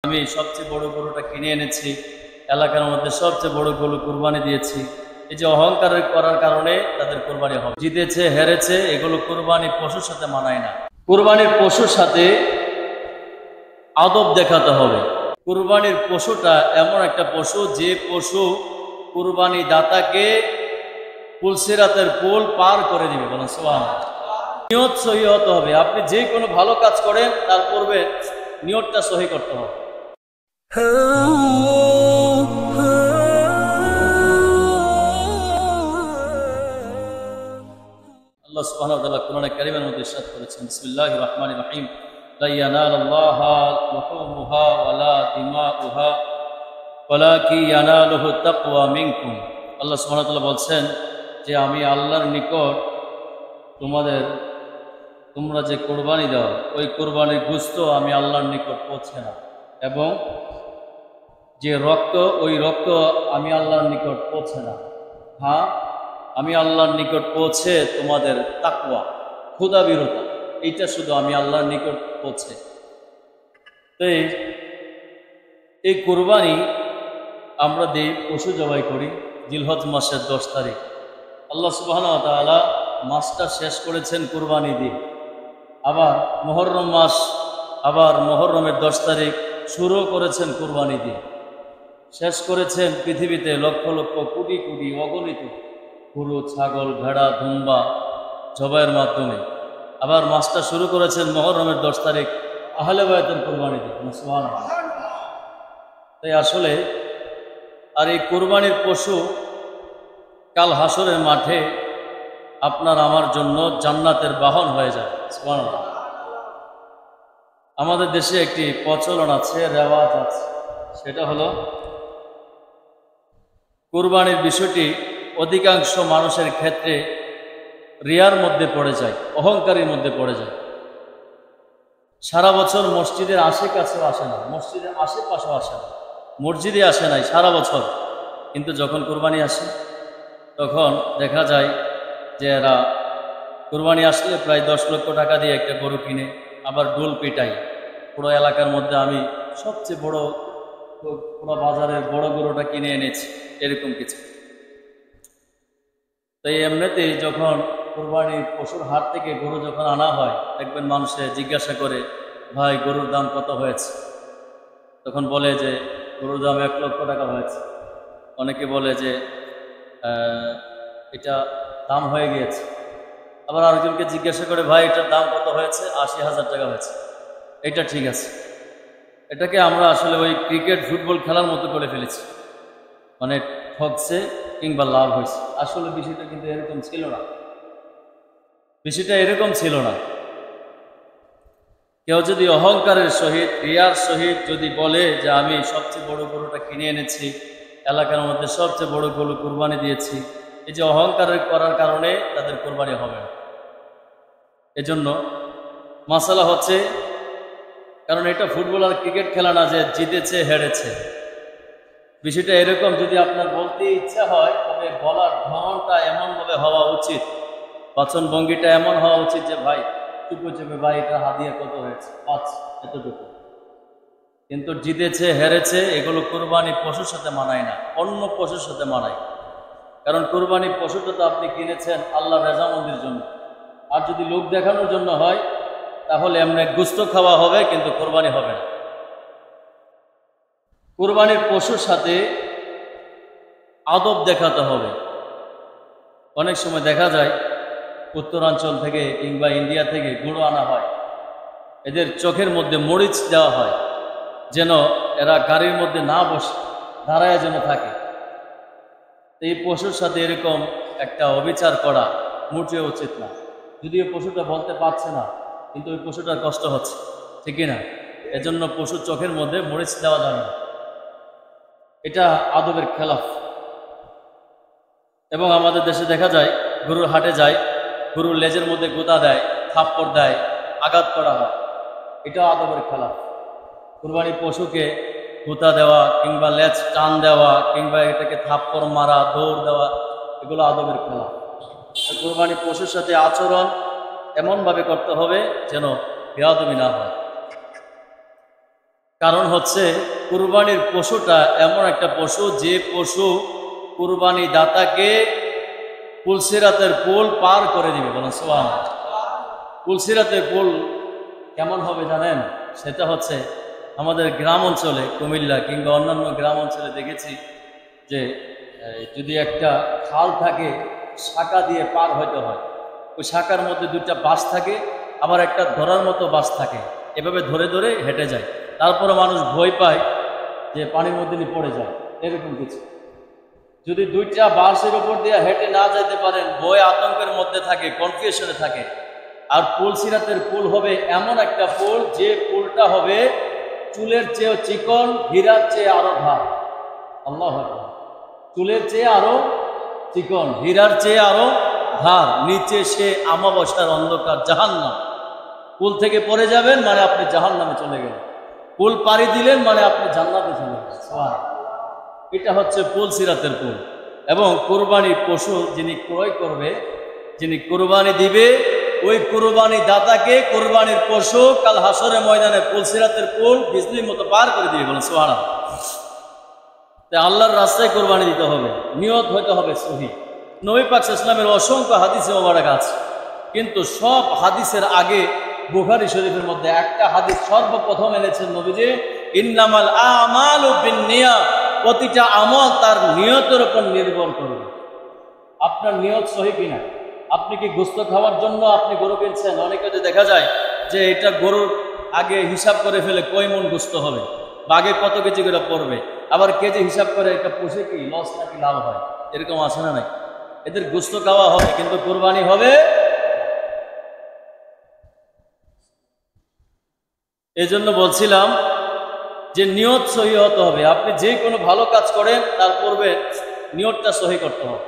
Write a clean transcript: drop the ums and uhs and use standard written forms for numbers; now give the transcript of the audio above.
আমি সবচেয়ে বড় গরুটা কিনে এনেছি, এলাকার মধ্যে সবচেয়ে বড় গরু কুরবানি দিয়েছি। এই যে অহংকার করার কারণে তাদের কুরবানি হবে। জিতেছে হেরেছে এগুলো কুরবানি পশুর সাথে মানায় না। কুরবানির পশুর সাথে আদব দেখাতে হবে। কুরবানির পশুটা এমন একটা পশু যে পশু কুরবানি দাতাকে পুলসিরাতের পুল পার করে দিবে। বলেন সুবহানাল্লাহ। নিয়ত সহি হতে হবে। আপনি যে কোনো ভালো কাজ করেন তার পূর্বে নিয়তটা সহি করতে হবে। আল্লাহ সুবহানাহু ওয়া তাআলা কোরআনে কারীমের মধ্যে ইরশাদ করেছেন, বিসমিল্লাহির রহমানির রহিম, লা ইয়ানালুল্লাহা লুহুমুহা ওয়ালা দিমাউহা ওয়ালাকিন ইয়ানালুহু তাকওয়া মিনকুম। আল্লাহ সুবহানাহু ওয়া তাআলা বলছেন যে আমি আল্লাহর নিকট তোমরা যে কুরবানি দাও ওই কুরবানির গোশত আমি আল্লাহর নিকট পৌঁছে না, এবং যে রক্ত ওই রক্ত আমি আল্লাহর নিকট পৌঁছে না। হ্যাঁ, আমি আল্লাহর নিকট পৌঁছে তোমাদের তাকওয়া, ক্ষুধাবিরতা, এইটা শুধু আমি আল্লাহর নিকট পৌঁছে। তো এই কুরবানি আমরা দিই, পশু জবাই করি জিলহজ মাসের 10 তারিখ। আল্লাহ সুবহানাহু ওয়া তাআলা মাসটা শেষ করেছেন কুরবানি দিয়ে। আবার মুহররম মাস, আবার মুহররমের 10 তারিখ শুরু করেছেন কুরবানি দিয়ে। শেষ করেছেন পৃথিবীতে লক্ষ লক্ষ কোটি কোটি অগণিত গরু, ছাগল, ভেড়া, দুম্বা জবাইয়ের মাধ্যমে। আবার মাসটা শুরু করেছেন মুহররমের 10 তারিখ আহলে বায়তের কুরবানি দিয়ে। সুবহানাল্লাহ। তাই আসলে আর এই কুরবানির পশু কাল হাসরের মাঠে আপনার আমার জন্য জান্নাতের বাহন হয়ে যায়। সুবহানাল্লাহ। আমাদের দেশে একটি প্রচলন আছে, রেওয়াজ আছে, সেটা হলো কুরবানির বিষয়টি অধিকাংশ মানুষের ক্ষেত্রে রিয়ার মধ্যে পড়ে যায়, অহংকারের মধ্যে পড়ে যায়। সারা বছর মসজিদের আশেপাশেও আসে না, মসজিদের আশেপাশেও আসে না, মসজিদে আসে নাই সারা বছর, কিন্তু যখন কুরবানি আসে তখন দেখা যায় যে এরা কুরবানি আসলে প্রায় 10 লক্ষ টাকা দিয়ে একটা গরু কিনে আবার ডোল পিটাই, পুরো এলাকার মধ্যে আমি সবচেয়ে বড়, পুরো বাজারের বড় গরুটা কিনে এনেছি, এরকম কিছু। তাই এমনিতেই যখন কুরবানির পশুর হাট থেকে গরু যখন আনা হয়, দেখবেন মানুষে জিজ্ঞাসা করে, ভাই গরুর দাম কত হয়েছে? তখন বলে যে গরুর দাম 1 লক্ষ টাকা হয়েছে। অনেকে বলে যে এটা দাম হয়ে গিয়েছে। আবার আরেকজনকে জিজ্ঞাসা করে, ভাই এটার দাম কত হয়েছে? 80,000 টাকা হয়েছে। এটা ঠিক আছে। এটাকে আমরা আসলে ওই ক্রিকেট ফুটবল খেলার মতো করে ফেলেছি, মানে ঠকছে কিংবা লাভ হয়েছে। আসলে বিষয়টা কিন্তু এরকম ছিল না, বিষয়টা এরকম ছিল না। কেউ যদি অহংকারের সহিত, রিয়ার সহিত যদি বলে যে আমি সবচেয়ে বড় গরুটা কিনে এনেছি, এলাকার মধ্যে সবচেয়ে বড় গরু কুরবানি দিয়েছি, এই যে অহংকার করার কারণে তাদের কুরবানি হবে না। এজন্য মাসালা হচ্ছে, কারণ এটা ফুটবল আর ক্রিকেট খেলা না যে জিতেছে হেরেছে। বিষয়টা এরকম, যদি আপনার বলতে ইচ্ছা হয় তবে বলার ধরনটা এমনভাবে হওয়া উচিত, বাচন ভঙ্গিটা এমন হওয়া উচিত যে ভাই চুপে চুপে, ভাই এটা হাদিয়া কত হয়েছে? 5, এতটুকু। কিন্তু জিতেছে হেরেছে এগুলো কুরবানি পশুর সাথে মানায় না, অন্য পশুর সাথে মানায়। কারণ কুরবানি পশুটা তো আপনি কিনেছেন আল্লাহর রেজামন্দির জন্য, আর যদি লোক দেখানোর জন্য হয় তাহলে এমনি গোশত খাওয়া হবে কিন্তু কুরবানি হবে না। কুরবানির পশুর সাথে আদব দেখাতে হবে। অনেক সময় দেখা যায় উত্তরাঞ্চল থেকে কিংবা ইন্ডিয়া থেকে গরু আনা হয়, এদের চোখের মধ্যে মরিচ দেওয়া হয় যেন এরা গাড়ির মধ্যে না বসে, দাঁড়ায় যেন থাকে। এই পশুর সাথে এরকম একটা অবিচার করা মোটেও উচিত না। যদিও পশুটা বলতে পারছে না, কিন্তু ওই পশুটার কষ্ট হচ্ছে, ঠিক না? এজন্য পশুর চোখের মধ্যে মরিচ দেওয়া যাবে না, এটা আদবের খেলাফ। এবং আমাদের দেশে দেখা যায় গরুর হাটে যায়, গরুর লেজের মধ্যে গোদা দেয়, থাপ্পড় দেয়, আঘাত করা হয়, এটাও আদবের খেলাফ। কুরবানি পশুকে গোতা দেওয়া কিংবা লেজ টান দেওয়া কিংবা এটাকে থাপ্পড় মারা, দৌড় দেওয়া, এগুলো আদবের খেলাফ। কুরবানি পশুর সাথে আচরণ এমনভাবে করতে হবে যেন বেয়াদবি না হয়। কারণ হচ্ছে কুরবানির পশুটা এমন একটা পশু যে পশু কুরবানি দাতাকে পুলসিরাতের পুল পার করে দিবে। বলেন সুবহানাল্লাহ। পুলসিরাতের পুল কেমন হবে জানেন? সেটা হচ্ছে আমাদের গ্রাম অঞ্চলে, কুমিল্লা কিংবা অন্যান্য গ্রাম অঞ্চলে দেখেছি যে যদি একটা খাল থাকে, শাখা দিয়ে পার হইতে হয়। ওই শাখার মধ্যে দুইটা বাঁশ থাকে, আবার একটা ধরার মতো বাঁশ থাকে, এভাবে ধরে ধরে হেঁটে যায়। তারপরে মানুষ ভয় পায় যে পানির মধ্যে নিয়ে পড়ে যায়, এরকম কিছু। যদি দুইটা বাঁশের উপর দিয়ে হেঁটে না যেতে পারেন, ভয় আতঙ্কের মধ্যে থাকে, কনফিউশনে থাকে। আর পুল সিরাতের পুল হবে এমন একটা পুল যে পুলটা হবে চুলের চেয়েও চিকন, হীরার চেয়ে আরো ধার। আল্লাহু আকবার। চুলের চেয়ে আরো চিকন, হীরার চেয়ে আরো ধার, নিচে সে আমাবস্যার অন্ধকার, জাহান্নাম। পুল থেকে পড়ে যাবেন মানে আপনি জাহান্নামে চলে গেলেন, পুল পাড়ি দিলেন মানে আপনি জান্নাতে চলে গেলেন। সুবহানাল্লাহ। এটা হচ্ছে পুল সিরাতের পুল। এবং কুরবানির পশু যিনি ক্রয় করবে, যিনি কুরবানি দিবে, ওই কুরবানি দাতাকে কুরবানির পশু কাল হাসরের ময়দানে পুল সিরাতের পুল বিজলির মতো পার করে দিবে। বলেন সুবহানাল্লাহ। তাই আল্লাহর রাস্তায় কুরবানি দিতে হবে, নিয়ত হইতে হবে সহিহ। নবী পাক সাল্লাল্লাহু আলাইহি ওয়াসাল্লামের অসংখ্য হাদিসে মোবারক আছে, কিন্তু সব হাদিসের আগে বুখারী শরীফের মধ্যে একটা হাদিস সর্বপ্রথম এনেছেন নবীজি, ইন্নামাল আমালু বিন্নিয়াত। প্রতিটা আমল তার নিয়তের উপর নির্ভর করবে। আপনার নিয়ত সহি কিনা। আপনি কি গোশত খাওয়ার জন্য আপনি গরু কিনছেন? অনেকে যে দেখা যায় যে এটা গরুর আগে হিসাব করে ফেলে কয় মন গোশত হবে, বাগে কত কেজি করে পড়বে, আবার কেজি হিসাব করে এটা পুষে কি লস নাকি লাভ হয়, এরকম আছে না নাই? এদের গোশত খাওয়া হবে কিন্তু কুরবানি হবে। এই জন্য বলছিলাম যে নিয়ত সহি হতে হবে। আপনি যে কোনো ভালো কাজ করেন তার পূর্বে নিয়তটা সহি করতে হবে।